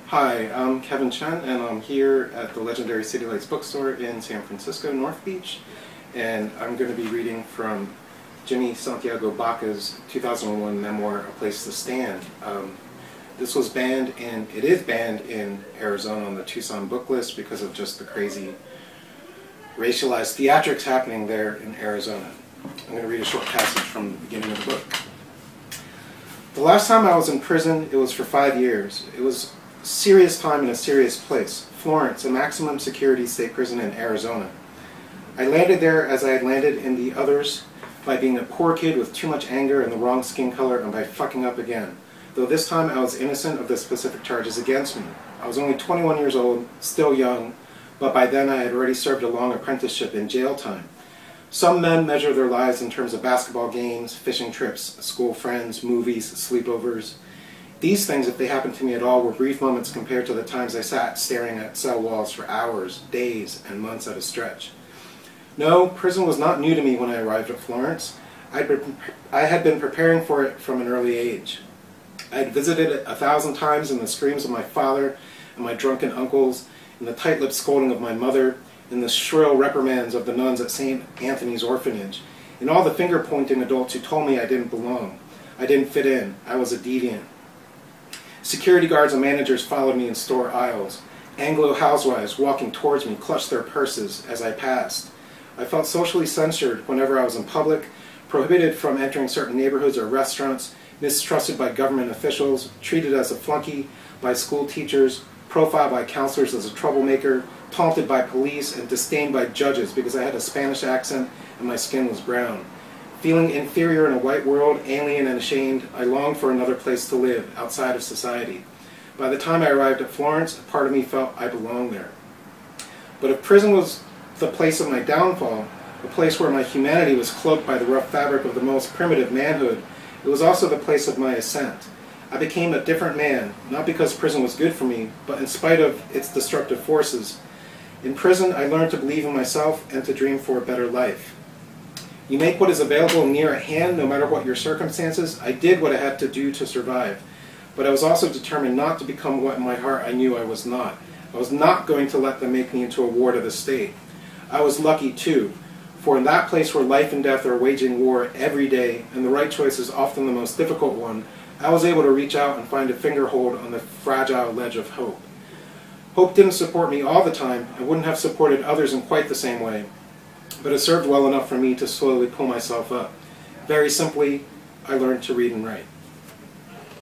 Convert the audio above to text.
Hi, I'm Kevin Chen, and I'm here at the legendary City Lights bookstore in San Francisco, North Beach, and I'm going to be reading from Jimmy Santiago Baca's 2001 memoir, A Place to Stand. This was banned, and it is banned in Arizona on the Tucson book list because of just the crazy racialized theatrics happening there in Arizona. I'm going to read a short passage from the beginning of the book. The last time I was in prison, it was for 5 years. It was a serious time in a serious place, Florence, a maximum security state prison in Arizona. I landed there as I had landed in the others, by being a poor kid with too much anger and the wrong skin color, and by fucking up again. Though this time I was innocent of the specific charges against me. I was only 21 years old, still young, but by then I had already served a long apprenticeship in jail time. Some men measure their lives in terms of basketball games, fishing trips, school friends, movies, sleepovers. These things, if they happened to me at all, were brief moments compared to the times I sat staring at cell walls for hours, days, and months at a stretch. No, prison was not new to me when I arrived at Florence. I had been preparing for it from an early age. I had visited it 1,000 times in the screams of my father and my drunken uncles, in the tight-lipped scolding of my mother, in the shrill reprimands of the nuns at St. Anthony's orphanage, in all the finger-pointing adults who told me I didn't belong. I didn't fit in. I was a deviant. Security guards and managers followed me in store aisles. Anglo housewives walking towards me clutched their purses as I passed. I felt socially censored whenever I was in public, prohibited from entering certain neighborhoods or restaurants, mistrusted by government officials, treated as a flunky by school teachers, profiled by counselors as a troublemaker, taunted by police, and disdained by judges because I had a Spanish accent and my skin was brown. Feeling inferior in a white world, alien and ashamed, I longed for another place to live, outside of society. By the time I arrived at Florence, a part of me felt I belonged there. But if prison was the place of my downfall, a place where my humanity was cloaked by the rough fabric of the most primitive manhood, it was also the place of my ascent. I became a different man, not because prison was good for me, but in spite of its destructive forces. In prison, I learned to believe in myself and to dream for a better life. You make what is available near at hand, no matter what your circumstances. I did what I had to do to survive, but I was also determined not to become what in my heart I knew I was not. I was not going to let them make me into a ward of the state. I was lucky too, for in that place where life and death are waging war every day, and the right choice is often the most difficult one, I was able to reach out and find a fingerhold on the fragile ledge of hope. Hope didn't support me all the time, and wouldn't have supported others in quite the same way, but it served well enough for me to slowly pull myself up. Very simply, I learned to read and write.